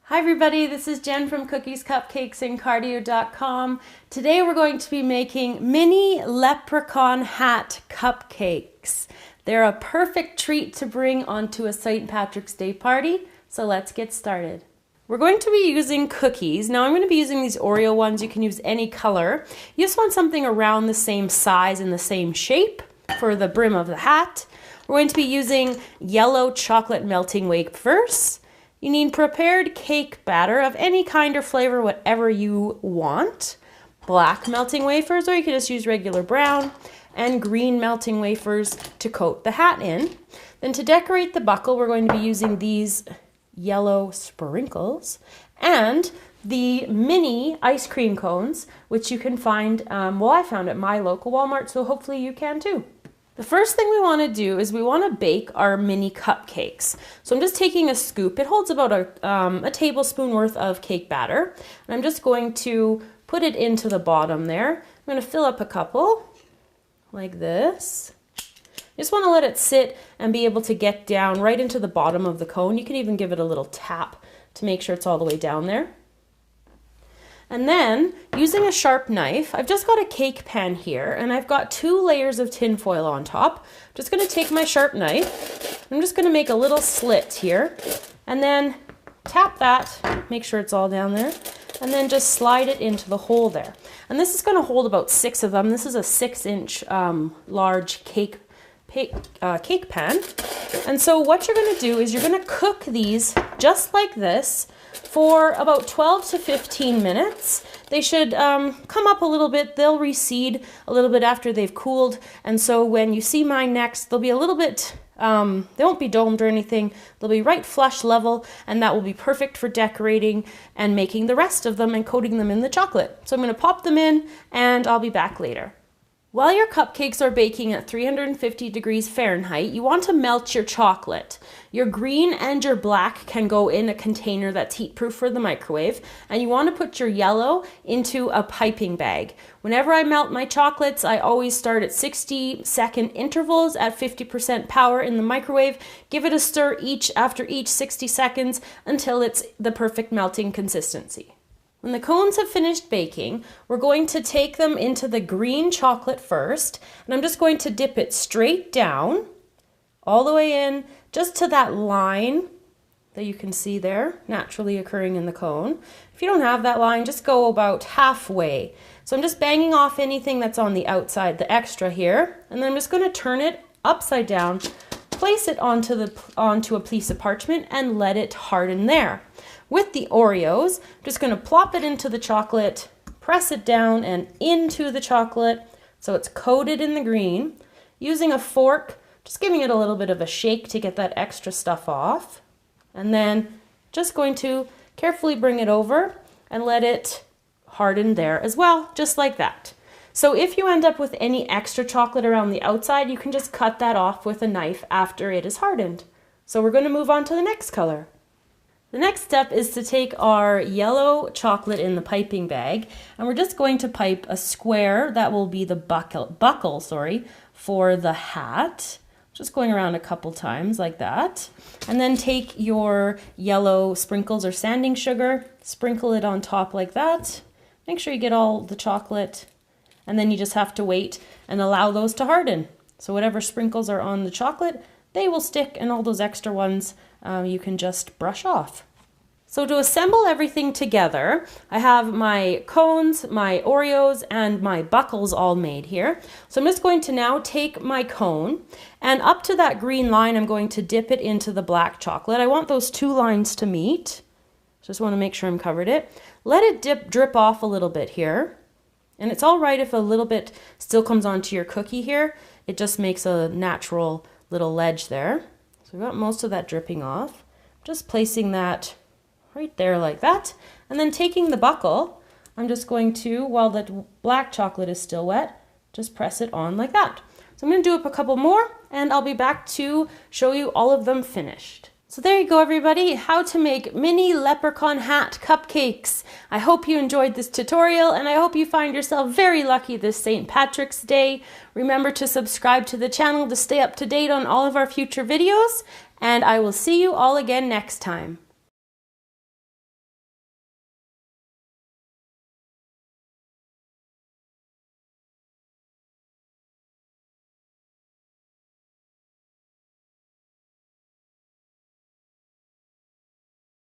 Hi everybody, this is Jen from Cookies, Cupcakes, and Cardio.com. Today we're going to be making mini leprechaun hat cupcakes. They're a perfect treat to bring onto a St. Patrick's Day party, so let's get started. We're going to be using cookies. Now I'm going to be using these Oreo ones. You can use any color. You just want something around the same size and the same shape for the brim of the hat. We're going to be using yellow chocolate melting wafers. You need prepared cake batter of any kind or flavor, whatever you want. Black melting wafers, or you can just use regular brown, and green melting wafers to coat the hat in. Then to decorate the buckle, we're going to be using these yellow sprinkles and the mini ice cream cones, which you can find, I found at my local Walmart, so hopefully you can too. The first thing we want to do is we want to bake our mini cupcakes. So I'm just taking a scoop. It holds about a tablespoon worth of cake batter. And I'm just going to put it into the bottom there. I'm going to fill up a couple like this. Just want to let it sit and be able to get down right into the bottom of the cone. You can even give it a little tap to make sure it's all the way down there. And then, using a sharp knife, I've just got a cake pan here, and I've got 2 layers of tin foil on top. I'm just going to take my sharp knife, I'm just going to make a little slit here, and then tap that, make sure it's all down there, and then just slide it into the hole there. And this is going to hold about 6 of them. This is a 6-inch large cake pan. And so what you're going to do is you're going to cook these just like this for about 12 to 15 minutes. They should come up a little bit. They'll recede a little bit after they've cooled. And so when you see mine next, they'll be a little bit, they won't be domed or anything. They'll be right flush level, and that will be perfect for decorating and making the rest of them and coating them in the chocolate. So I'm going to pop them in, and I'll be back later. While your cupcakes are baking at 350 degrees Fahrenheit, you want to melt your chocolate. Your green and your black can go in a container that's heat-proof for the microwave, and you want to put your yellow into a piping bag. Whenever I melt my chocolates, I always start at 60-second intervals at 50% power in the microwave. Give it a stir after each 60 seconds until it's the perfect melting consistency. When the cones have finished baking, we're going to take them into the green chocolate first, and I'm just going to dip it straight down, all the way in, just to that line that you can see there, naturally occurring in the cone. If you don't have that line, just go about halfway. So I'm just banging off anything that's on the outside, the extra here, and then I'm just going to turn it upside down, place it onto a piece of parchment, and let it harden there. With the Oreos, I'm just going to plop it into the chocolate, press it down and into the chocolate so it's coated in the green. Using a fork, just giving it a little bit of a shake to get that extra stuff off. And then just going to carefully bring it over and let it harden there as well, just like that. So if you end up with any extra chocolate around the outside, you can just cut that off with a knife after it is hardened. So we're going to move on to the next color. The next step is to take our yellow chocolate in the piping bag, and we're just going to pipe a square that will be the buckle for the hat. Just going around a couple times like that. And then take your yellow sprinkles or sanding sugar, sprinkle it on top like that. Make sure you get all the chocolate, and then you just have to wait and allow those to harden. So whatever sprinkles are on the chocolate, they will stick, and all those extra ones you can just brush off. So to assemble everything together, I have my cones, my Oreos, and my buckles all made here. So I'm just going to now take my cone, and up to that green line, I'm going to dip it into the black chocolate. I want those 2 lines to meet. Just want to make sure I'm covered it. Let it drip off a little bit here. And it's all right if a little bit still comes onto your cookie here. It just makes a natural little ledge there. So we've got most of that dripping off. Just placing that right there like that. And then taking the buckle, I'm just going to, while the black chocolate is still wet, just press it on like that. So I'm going to do up a couple more, and I'll be back to show you all of them finished. So there you go, everybody, how to make mini leprechaun hat cupcakes. I hope you enjoyed this tutorial, and I hope you find yourself very lucky this St. Patrick's Day. Remember to subscribe to the channel to stay up to date on all of our future videos, and I will see you all again next time.